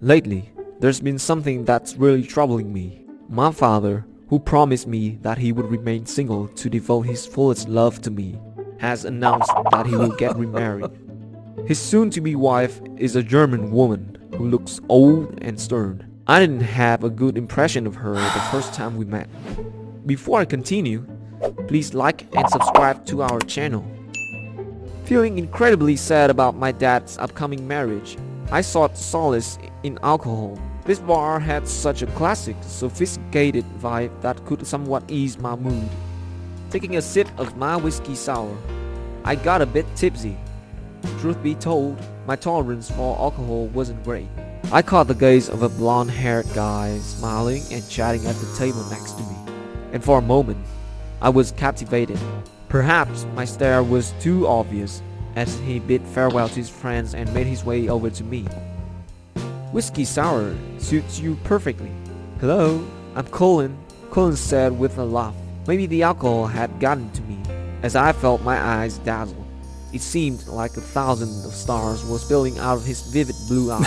Lately, there's been something that's really troubling me. My father, who promised me that he would remain single to devote his fullest love to me, has announced that he will get remarried. His soon-to-be wife is a German woman who looks old and stern. I didn't have a good impression of her the first time we met. Before I continue, please like and subscribe to our channel. Feeling incredibly sad about my dad's upcoming marriage, I sought solace in alcohol. This bar had such a classic, sophisticated vibe that could somewhat ease my mood. Taking a sip of my whiskey sour, I got a bit tipsy. Truth be told, my tolerance for alcohol wasn't great. I caught the gaze of a blonde-haired guy smiling and chatting at the table next to me, and for a moment, I was captivated. Perhaps my stare was too obvious as he bid farewell to his friends and made his way over to me. "Whiskey sour suits you perfectly." "Hello, I'm Colin," Colin said with a laugh. Maybe the alcohol had gotten to me, as I felt my eyes dazzle. It seemed like 1,000 of stars were spilling out of his vivid blue eyes.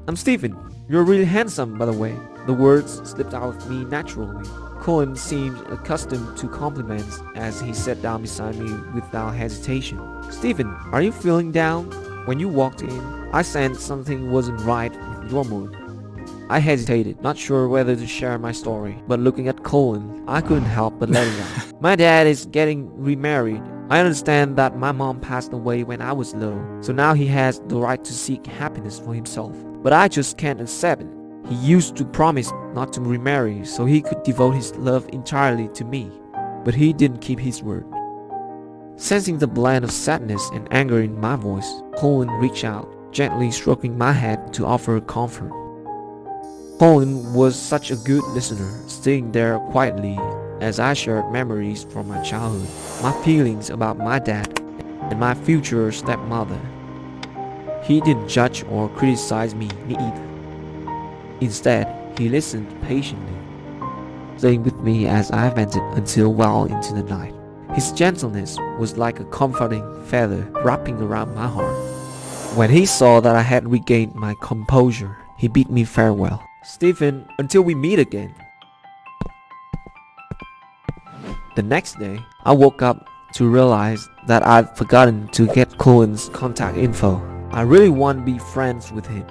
"I'm Stephen. You're really handsome, by the way." The words slipped out of me naturally. Colin seemed accustomed to compliments as he sat down beside me without hesitation. "Stephen, are you feeling down?" When you walked in, I sensed something wasn't right with your mood. I hesitated, not sure whether to share my story, but looking at Colin, I couldn't help but let it out. "My dad is getting remarried. I understand that my mom passed away when I was little, so now he has the right to seek happiness for himself. But I just can't accept it. He used to promise not to remarry so he could devote his love entirely to me, but he didn't keep his word." Sensing the blend of sadness and anger in my voice, Colin reached out, gently stroking my head to offer comfort. Colin was such a good listener, sitting there quietly as I shared memories from my childhood, my feelings about my dad, and my future stepmother. He didn't judge or criticize me either. Instead, he listened patiently, staying with me as I vented until well into the night. His gentleness was like a comforting feather wrapping around my heart. When he saw that I had regained my composure, he bid me farewell. "Stephen, until we meet again." The next day, I woke up to realize that I'd forgotten to get Colin's contact info. I really want to be friends with him,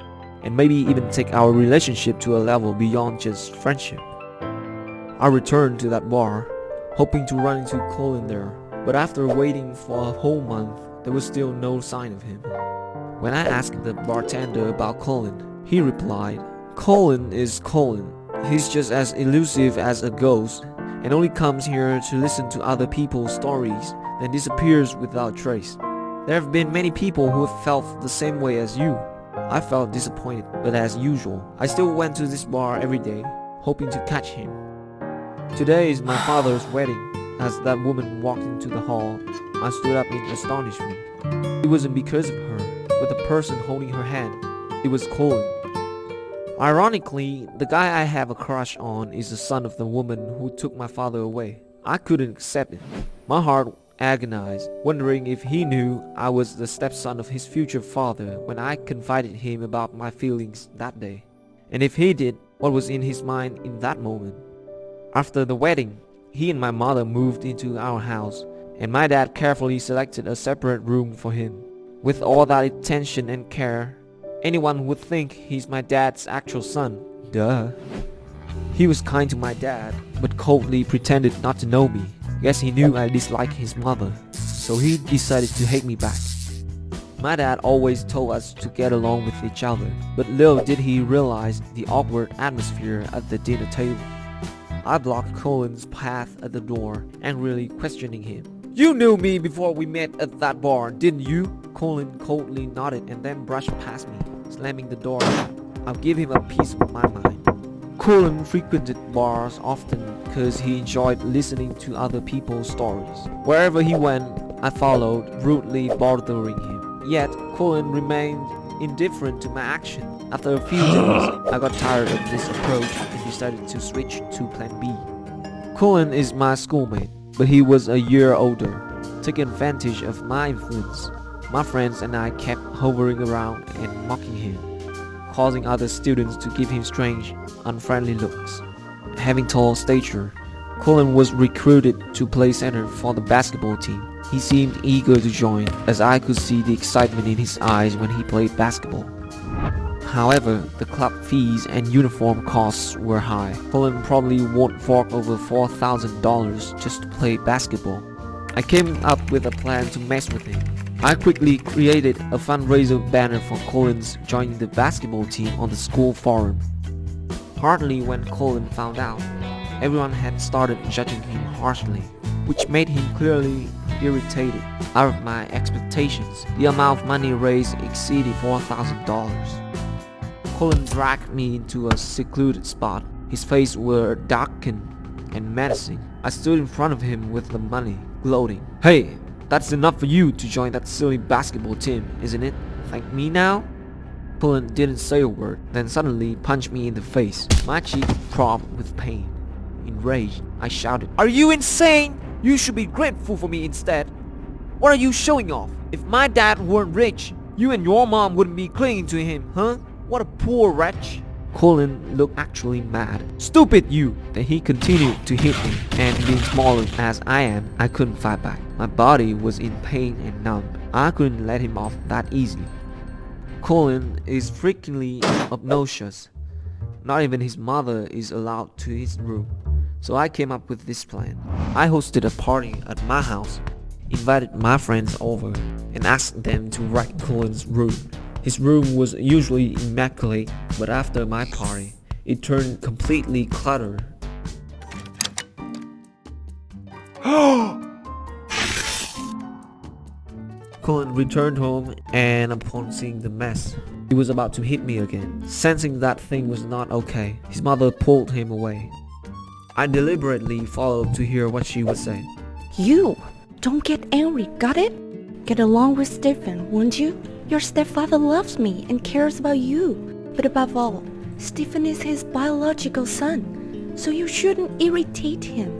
and maybe even take our relationship to a level beyond just friendship. I returned to that bar, hoping to run into Colin there, but after waiting for a whole month, there was still no sign of him. When I asked the bartender about Colin, he replied, "Colin is Colin. He's just as elusive as a ghost, and only comes here to listen to other people's stories, then disappears without trace." There have been many people who have felt the same way as you. I felt disappointed, but as usual, I still went to this bar every day, hoping to catch him. Today is my father's wedding. As that woman walked into the hall, I stood up in astonishment. It wasn't because of her, but the person holding her hand. It was Colin. Ironically, the guy I have a crush on is the son of the woman who took my father away. I couldn't accept it. My heart agonized, wondering if he knew I was the stepson of his future father when I confided him about my feelings that day. And if he did, what was in his mind in that moment? After the wedding, he and my mother moved into our house, and my dad carefully selected a separate room for him. With all that attention and care, anyone would think he's my dad's actual son. Duh. He was kind to my dad, but coldly pretended not to know me. Guess he knew I disliked his mother, so he decided to hate me back. My dad always told us to get along with each other, but little did he realize the awkward atmosphere at the dinner table. I blocked Colin's path at the door, angrily questioning him. "You knew me before we met at that bar, didn't you?" Colin coldly nodded and then brushed past me, slamming the door shut. I'll give him a piece of my mind. Colin frequented bars often because he enjoyed listening to other people's stories. Wherever he went, I followed, rudely bothering him. Yet, Colin remained indifferent to my action. After a few days, I got tired of this approach and decided to switch to plan B. Colin is my schoolmate, but he was a year older. Taking advantage of my influence, my friends and I kept hovering around and mocking him, causing other students to give him strange, unfriendly looks. Having tall stature, Colin was recruited to play center for the basketball team. He seemed eager to join, as I could see the excitement in his eyes when he played basketball. However, the club fees and uniform costs were high. Colin probably won't fork over $4,000 just to play basketball. I came up with a plan to mess with him. I quickly created a fundraiser banner for Colin's joining the basketball team on the school forum. Hardly when Colin found out, everyone had started judging him harshly, which made him clearly irritated. Out of my expectations, the amount of money raised exceeded $4,000. Colin dragged me into a secluded spot. His face was darkened and menacing. I stood in front of him with the money, gloating. "Hey, that's enough for you to join that silly basketball team, isn't it? Thank me now?" Colin didn't say a word, then suddenly punched me in the face. My cheek throbbed with pain. Enraged, I shouted, "Are you insane? You should be grateful for me instead. What are you showing off? If my dad weren't rich, you and your mom wouldn't be clinging to him, huh? What a poor wretch." Colin looked actually mad. "Stupid you!" Then he continued to hit me, and being smaller as I am, I couldn't fight back. My body was in pain and numb. I couldn't let him off that easily. Colin is freakingly obnoxious. Not even his mother is allowed to his room. So I came up with this plan. I hosted a party at my house, invited my friends over, and asked them to wreck Colin's room. His room was usually immaculate, but after my party, it turned completely cluttered. Colin returned home, and upon seeing the mess, he was about to hit me again. Sensing that thing was not okay, his mother pulled him away. I deliberately followed to hear what she would say. "You, don't get angry, got it? Get along with Stephen, won't you? Your stepfather loves me and cares about you. But above all, Stephen is his biological son, so you shouldn't irritate him.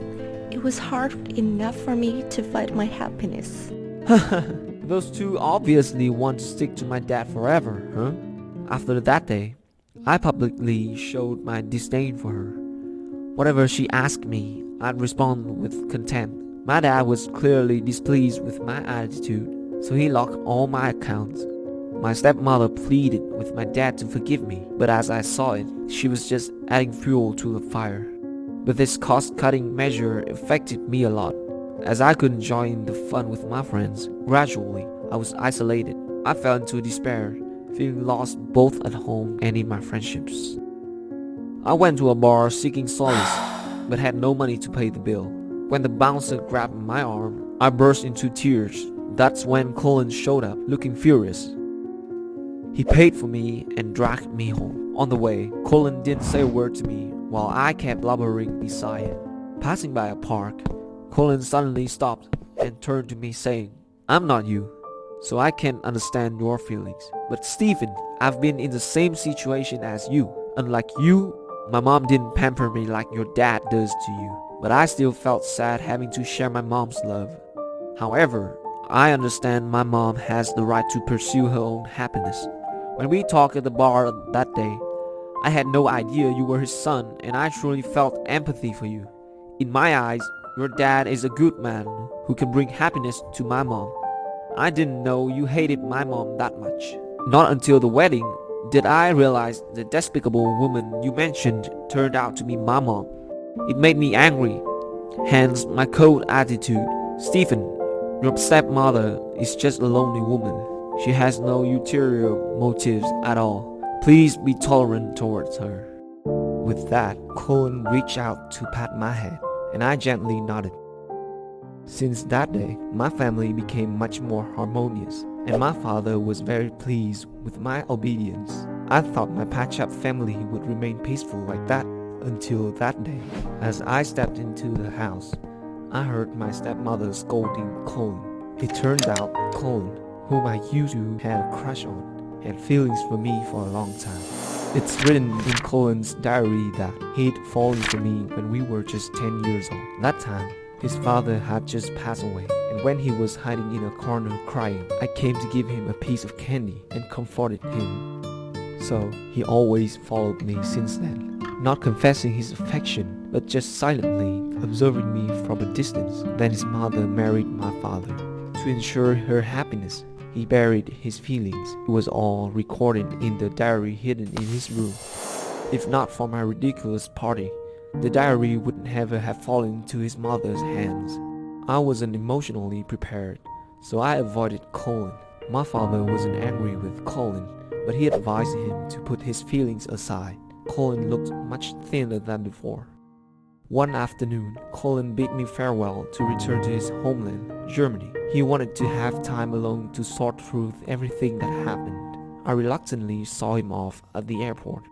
It was hard enough for me to fight my happiness." Those two obviously want to stick to my dad forever, huh? After that day, I publicly showed my disdain for her. Whatever she asked me, I'd respond with contempt. My dad was clearly displeased with my attitude, so he locked all my accounts. My stepmother pleaded with my dad to forgive me, but as I saw it, she was just adding fuel to the fire. But this cost-cutting measure affected me a lot, as I couldn't join the fun with my friends. Gradually, I was isolated. I fell into despair, feeling lost both at home and in my friendships. I went to a bar seeking solace, but had no money to pay the bill. When the bouncer grabbed my arm, I burst into tears. That's when Colin showed up, looking furious. He paid for me and dragged me home. On the way, Colin didn't say a word to me while I kept blubbering beside him. Passing by a park, Colin suddenly stopped and turned to me saying, "I'm not you, so I can't understand your feelings. But Stephen, I've been in the same situation as you. Unlike you, my mom didn't pamper me like your dad does to you. But I still felt sad having to share my mom's love. However, I understand my mom has the right to pursue her own happiness. When we talked at the bar that day, I had no idea you were his son, and I truly felt empathy for you. In my eyes, your dad is a good man who can bring happiness to my mom. I didn't know you hated my mom that much. Not until the wedding did I realize the despicable woman you mentioned turned out to be my mom. It made me angry, hence my cold attitude. Stephen, your stepmother is just a lonely woman. She has no ulterior motives at all. Please be tolerant towards her." With that, Colin reached out to pat my head, and I gently nodded. Since that day, my family became much more harmonious, and my father was very pleased with my obedience. I thought my patch-up family would remain peaceful like that until that day. As I stepped into the house, I heard my stepmother scolding Colin. It turned out Colin, whom I used to have a crush on, had feelings for me for a long time. It's written in Colin's diary that he'd fallen for me when we were just 10 years old. That time, his father had just passed away, and when he was hiding in a corner crying, I came to give him a piece of candy and comforted him. So he always followed me since then, not confessing his affection, but just silently observing me from a distance. Then his mother married my father. To ensure her happiness, he buried his feelings. It was all recorded in the diary hidden in his room. If not for my ridiculous party, the diary would never have fallen into his mother's hands. I wasn't emotionally prepared, so I avoided Colin. My father wasn't angry with Colin, but he advised him to put his feelings aside. Colin looked much thinner than before. One afternoon, Colin bid me farewell to return to his homeland, Germany. He wanted to have time alone to sort through everything that happened. I reluctantly saw him off at the airport.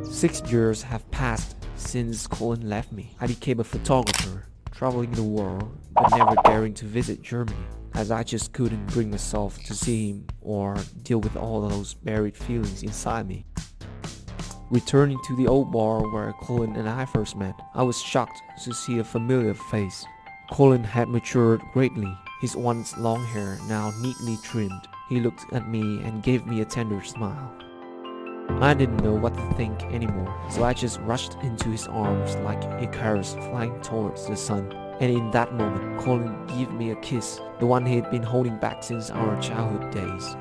6 years have passed since Colin left me. I became a photographer, traveling the world, but never daring to visit Germany, as I just couldn't bring myself to see him or deal with all those buried feelings inside me. Returning to the old bar where Colin and I first met, I was shocked to see a familiar face. Colin had matured greatly, his once long hair now neatly trimmed. He looked at me and gave me a tender smile. I didn't know what to think anymore, so I just rushed into his arms like Icarus flying towards the sun. And in that moment, Colin gave me a kiss, the one he had been holding back since our childhood days.